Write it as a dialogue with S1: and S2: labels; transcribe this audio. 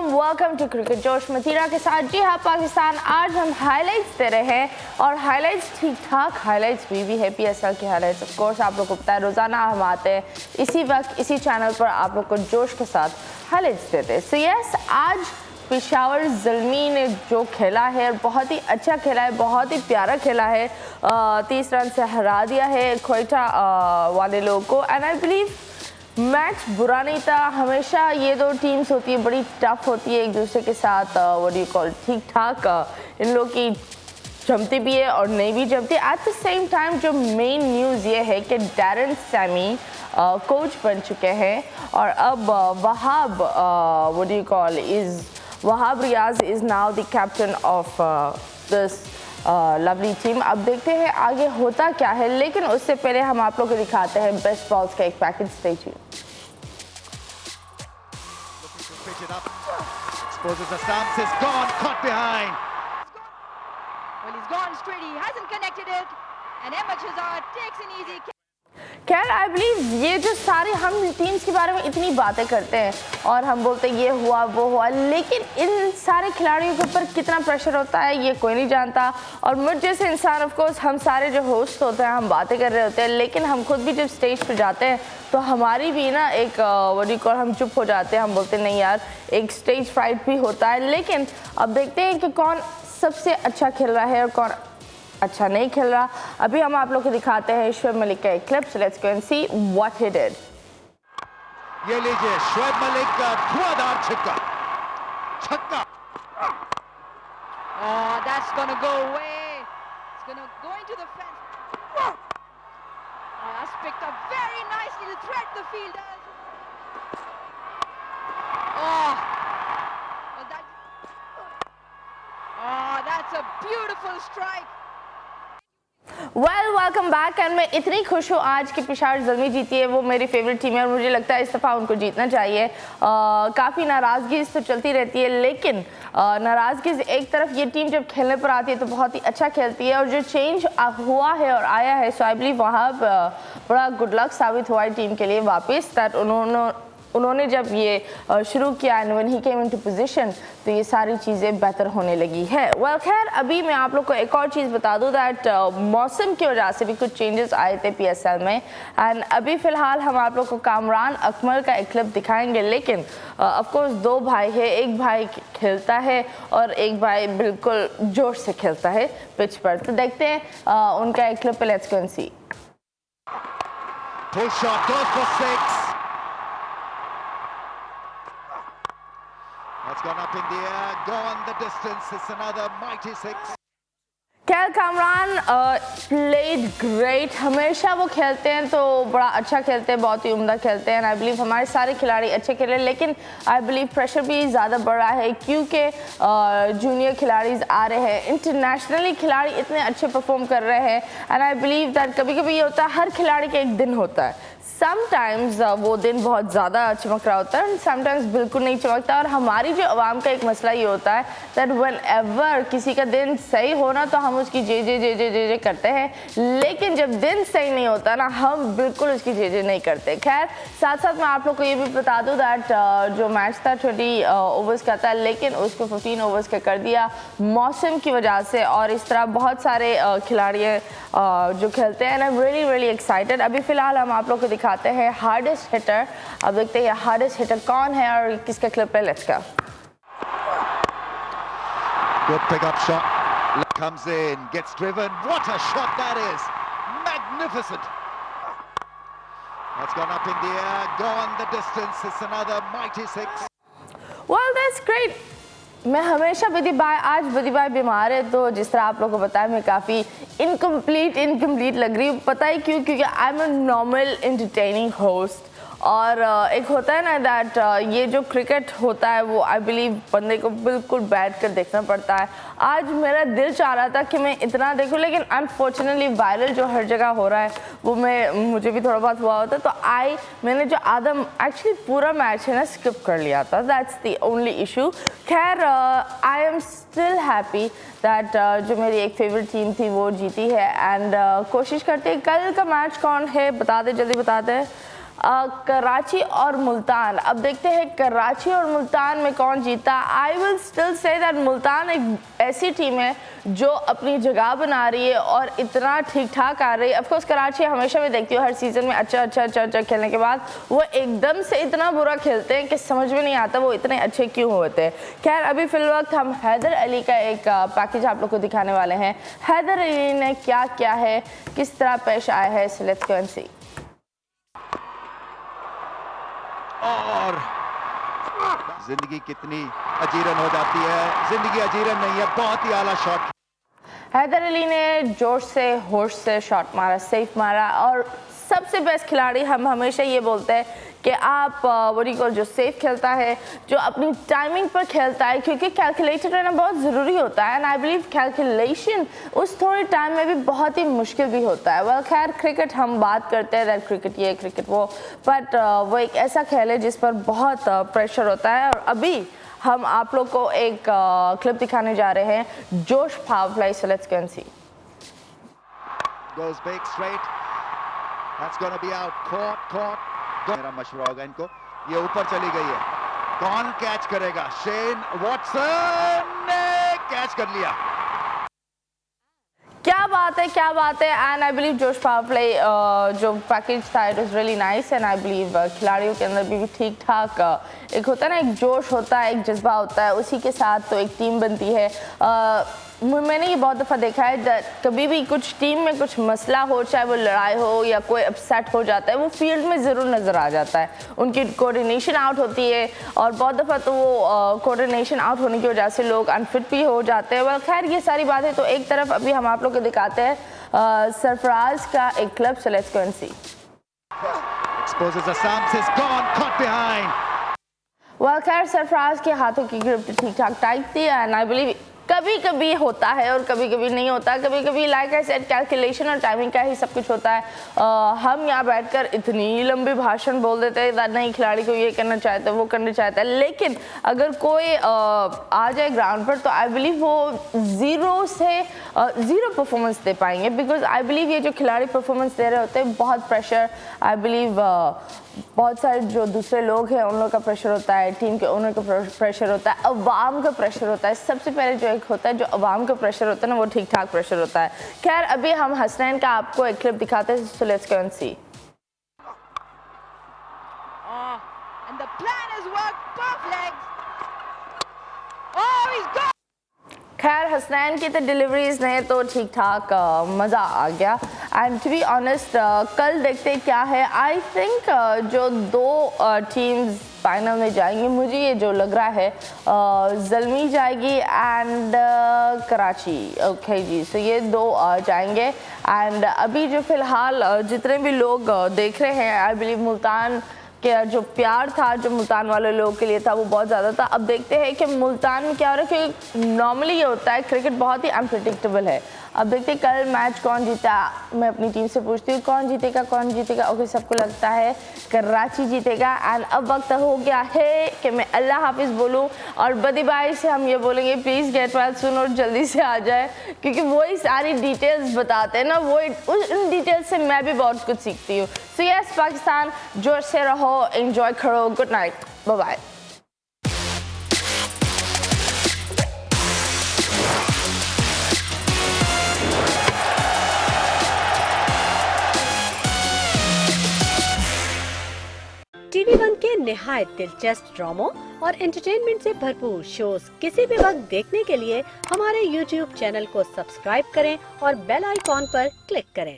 S1: Welcome to cricket जोश मतीरा के साथ। जी हाँ पाकिस्तान, आज हम हाइलाइट्स दे रहे हैं और हाइलाइट्स ठीक ठाक हाइलाइट्स भी है पीएसएल की हाइलाइट्स। ऑफ कोर्स आप लोग को पता है रोज़ाना हम आते हैं इसी वक्त इसी चैनल पर आप लोग को जोश के साथ हाइलाइट्स देते हैं। सो यस, आज पेशावर ज़ल्मी ने जो खेला है बहुत ही अच्छा खेला है, बहुत ही प्यारा खेला है। 30 रन से हरा दिया है क्वेटा वाले लोगों को। एंड आई बिलीव मैच बुरा नहीं था। हमेशा ये दो टीम्स होती है बड़ी टफ होती है एक दूसरे के साथ, व्हाट डू यू कॉल, ठीक ठाक इन लोग की जमती भी है और नहीं भी जमती। एट द सेम टाइम जो मेन न्यूज़ ये है कि डैरन सैमी कोच बन चुके हैं और अब Wahab what do you call is Wahab Riaz is now the captain of this lovely team. अब देखते हैं आगे होता क्या है, लेकिन उससे पहले हम आप लोग को दिखाते हैं बेस्ट बॉल्स का एक पैकेज। Stay tuned. खैर आई बिलीव ये जो सारे हम टीम्स के बारे में इतनी बातें करते हैं और हम बोलते हैं ये हुआ वो हुआ, लेकिन इन सारे खिलाड़ियों के ऊपर कितना प्रेशर होता है ये कोई नहीं जानता। और मुझ जैसे इंसान, ऑफ कोर्स हम सारे जो होस्ट होते हैं हम बातें कर रहे होते हैं, लेकिन हम खुद भी जब स्टेज पर जाते हैं तो हमारी भी ना एक व्हाट डू यू कॉल, हम चुप हो जाते हैं, हम बोलते हैं नहीं यार, एक स्टेज फ्राइट भी होता है। लेकिन अब देखते हैं कि कौन सबसे अच्छा खेल रहा है और कौन अच्छा नहीं खेल रहा। अभी हम आप लोग को दिखाते हैं शोएब मलिक का एक clip. So let's go and see what he did.
S2: ये लीजिए शोएब मलिक का धुआंधार छक्का।
S3: Oh, that's gonna go away. It's gonna go into the fence. Oh, that's picked up very nicely to thread the fielders. That's a beautiful strike.
S1: Welcome back. And मैं इतनी खुश हूँ आज कि पेशावर ज़ल्मी जीती है। वो मेरी फेवरेट टीम है और मुझे लगता है इस दफ़ा उनको जीतना चाहिए। काफ़ी नाराज़गी तो चलती रहती है, लेकिन नाराज़गी से एक तरफ ये टीम जब खेलने पर आती है तो बहुत ही अच्छा खेलती है। और जो चेंज हुआ है और आया है, सो आई बिलीव वहाँ बड़ा गुड लक साबित हुआ है टीम के लिए वापस। दैट उन्होंने जब ये शुरू किया and when he came into position तो ये सारी चीज़ें बेहतर होने लगी है। वेल खैर, अभी मैं आप लोग को एक और चीज़ बता दूं दैट मौसम की वजह से भी कुछ चेंजेस आए थे पीएसएल में। एंड अभी फ़िलहाल हम आप लोग को कामरान अकमल का एक क्लिप दिखाएंगे, लेकिन ऑफ कोर्स दो भाई है, एक भाई खेलता है और एक भाई बिल्कुल जोश से खेलता है पिच पर। तो देखते हैं उनका एक clip. Let's go and see.
S2: Pull shot goes for 6. That's gone up in the air, gone the distance. It's another mighty 6.
S1: कैल कामरान प्लेड ग्रेट। हमेशा वो खेलते हैं तो बड़ा अच्छा खेलते हैं, बहुत ही उम्दा खेलते हैं। आई बिलीव हमारे सारे खिलाड़ी अच्छे खेले, लेकिन आई बिलीव प्रेशर भी ज़्यादा बढ़ रहा है क्योंकि जूनियर खिलाड़ीज आ रहे हैं, इंटरनेशनली खिलाड़ी इतने अच्छे परफॉर्म कर रहे हैं। एंड आई बिलीव दैट कभी कभी ये होता है हर खिलाड़ी का एक दिन होता है। समटाइम्स वो दिन बहुत ज़्यादा चमक रहा होता है, समटाइम्स बिल्कुल नहीं चमकता। और हमारी जो आवाम का एक मसला ये होता है दैट व्हेन एवर किसी का दिन सही होना तो हम उसकी जे जे जे जे जे जे करते हैं, लेकिन जब दिन सही नहीं होता ना हम बिल्कुल उसकी जे जे नहीं करते। खैर, साथ साथ मैं आप लोग को ये भी बता दूं दैट जो मैच था 20 ओवर्स का था, लेकिन उसको 15 ओवर्स का कर दिया मौसम की वजह से। और इस तरह बहुत सारे खिलाड़ी जो खेलते हैं। I am really really excited. अभी फ़िलहाल हम आप लोग को दिखाते हैं हार्डेस्ट हिटर। अब देखते हैं हार्डेस्ट हिटर कौन है और किसका क्लिप है। Let's go.
S2: Good pick up shot. Comes in, gets driven. What a shot that is! Magnificent. That's gone up in the air, gone the distance. It's another mighty 6.
S1: Well, that's great. मैं हमेशा विधि भाई, आज विधि भाई बीमार है तो जिस तरह आप लोगों को बताया मैं काफ़ी इनकम्प्लीट लग रही हूँ। पता ही क्यों? क्योंकि I am a normal entertaining host. और एक होता है ना दैट ये जो क्रिकेट होता है वो आई बिलीव बंदे को बिल्कुल बैठ कर देखना पड़ता है। आज मेरा दिल चाह रहा था कि मैं इतना देखूं, लेकिन अनफॉर्चुनेटली वायरल जो हर जगह हो रहा है वो मुझे भी थोड़ा बहुत हुआ होता तो मैंने जो आदम एक्चुअली पूरा मैच है ना स्किप कर लिया था। That's the only issue. खैर, I am still happy that जो मेरी एक फेवरेट टीम थी वो जीती है। एंड कोशिश करते हैं कल का मैच कौन है, बता दे जल्दी बता दे। कराची और मुल्तान। अब देखते हैं कराची और मुल्तान में कौन जीता। I will still say that Multan एक ऐसी टीम है जो अपनी जगह बना रही है और इतना ठीक ठाक आ रही है। ऑफकोर्स कराची हमेशा मैं देखती हूँ हर सीज़न में अच्छा खेलने के बाद वो एकदम से इतना बुरा खेलते हैं कि समझ में नहीं आता वो इतने अच्छे क्यों होते हैं। खैर अभी फ़िलवक्त हम हैदर अली का एक पैकेज आप लोग को दिखाने वाले हैं। हैदर अली ने क्या किया है, किस तरह पेश आया है, सो लेट्स गो एंड सी।
S2: और जिंदगी कितनी अजीरन हो जाती है, जिंदगी अजीरन नहीं है, बहुत ही आला शॉट।
S1: हैदर अली ने जोश से होश से शॉट मारा, सेफ मारा और सबसे बेस्ट खिलाड़ी हम हमेशा ये बोलते हैं कि आप वरी को जो सेफ खेलता है, जो अपनी टाइमिंग पर खेलता है, क्योंकि कैलकुलेटेड रहना बहुत ज़रूरी होता है एंड आई बिलीव कैलकुलेशन उस थोड़े टाइम में भी बहुत ही मुश्किल भी होता है। वेल खैर क्रिकेट हम बात करते हैं दैट क्रिकेट ये क्रिकेट वो, बट वो एक ऐसा खेल है जिस पर बहुत प्रेशर होता है। और अभी हम आप लोग को एक क्लिप दिखाने जा रहे हैं जोश power play, so let's go and see.
S2: Goes big straight. That's going to be out. Caught. मेरा मशवरा होगा इनको, ये ऊपर चली गई है, कौन कैच करेगा? शेन वॉटसन ने कैच कर लिया।
S1: क्या बात है एंड आई बिलीव जोश पावर प्ले जो पैकेज था it was really nice and I believe खिलाड़ियों के अंदर भी ठीक ठाक एक होता है ना, एक जोश होता है, एक जज्बा होता है, उसी के साथ तो एक टीम बनती है। मैंने ये बहुत दफ़ा देखा है कभी भी कुछ टीम में कुछ मसला हो, चाहे वो लड़ाई हो या कोई अपसेट हो जाता है, वो फील्ड में ज़रूर नज़र आ जाता है। उनकी कोऑर्डिनेशन आउट होती है और बहुत दफ़ा तो वो कोऑर्डिनेशन आउट होने की वजह से लोग अनफिट भी हो जाते हैं। well, खैर ये सारी बातें तो एक तरफ, अभी हम आप लोग को दिखाते हैं सरफराज का एक club, so let's go and see.
S2: Exposes Assam, says gone, caught behind.
S1: well, खैर सरफराज के हाथों की ग्रिप ठीक ठाक टाइट थी एंड आई बिलीव कभी कभी होता है और कभी कभी नहीं होता। कभी कभी लाइक आई सेड कैलकुलेशन और टाइमिंग का ही सब कुछ होता है। हम यहाँ बैठकर इतनी लंबी भाषण बोल देते हैं नहीं खिलाड़ी को ये करना चाहता है वो करना चाहता है, लेकिन अगर कोई आ जाए ग्राउंड पर तो आई बिलीव वो ज़ीरो परफॉर्मेंस दे पाएंगे, बिकॉज आई बिलीव ये जो खिलाड़ी परफॉर्मेंस दे रहे होते हैं बहुत प्रेशर, आई बिलीव बहुत सारे जो दूसरे लोग हैं उन लोगों का प्रेशर होता है, टीम के ओनर का प्रेशर होता है, अवाम का प्रेशर होता है। सबसे पहले जो एक होता है जो अवाम का प्रेशर होता है ना, वो ठीक ठाक प्रेशर होता है। खैर अभी हम हसनैन का आपको एक क्लिप दिखाते हैं, so let's go and see.
S3: And the plan has worked perfect. Oh, he's gone.
S1: खैर हसनैन की तो डिलीवरीज ने तो ठीक ठाक मज़ा आ गया एंड टू बी ऑनेस्ट कल देखते क्या है। आई थिंक जो दो टीम्स फाइनल में जाएंगी, मुझे ये जो लग रहा है ज़ल्मी जाएगी एंड कराची। ओके जी, सो ये दो जाएंगे एंड अभी जो फ़िलहाल जितने भी लोग देख रहे हैं आई बिलीव मुल्तान के जो प्यार था जो मुल्तान वाले लोगों के लिए था वो बहुत ज़्यादा था। अब देखते हैं कि मुल्तान में क्या हो रहा है, क्योंकि नॉर्मली ये होता है क्रिकेट बहुत ही अनप्रेडिक्टेबल है। अब देखते हैं कल मैच कौन जीता। मैं अपनी टीम से पूछती हूँ कौन जीतेगा। ओके सबको लगता है कराची जीतेगा एंड अब वक्त हो गया है कि मैं अल्लाह हाफिज़ बोलूँ और बदी भाई से हम ये बोलेंगे प्लीज़ गेट वेल सून और जल्दी से आ जाए, क्योंकि वही सारी डिटेल्स बताते हैं ना, वो उन डिटेल्स से मैं भी बहुत कुछ सीखती हूँ। सो यस पाकिस्तान, जोर से रहो, एंजॉय करो, good night, bye bye.
S4: TV1 के निहायत दिलचस्प ड्रामों और एंटरटेनमेंट से भरपूर शोज किसी भी वक्त देखने के लिए हमारे YouTube चैनल को सब्सक्राइब करें और बेल आइकॉन पर क्लिक करें।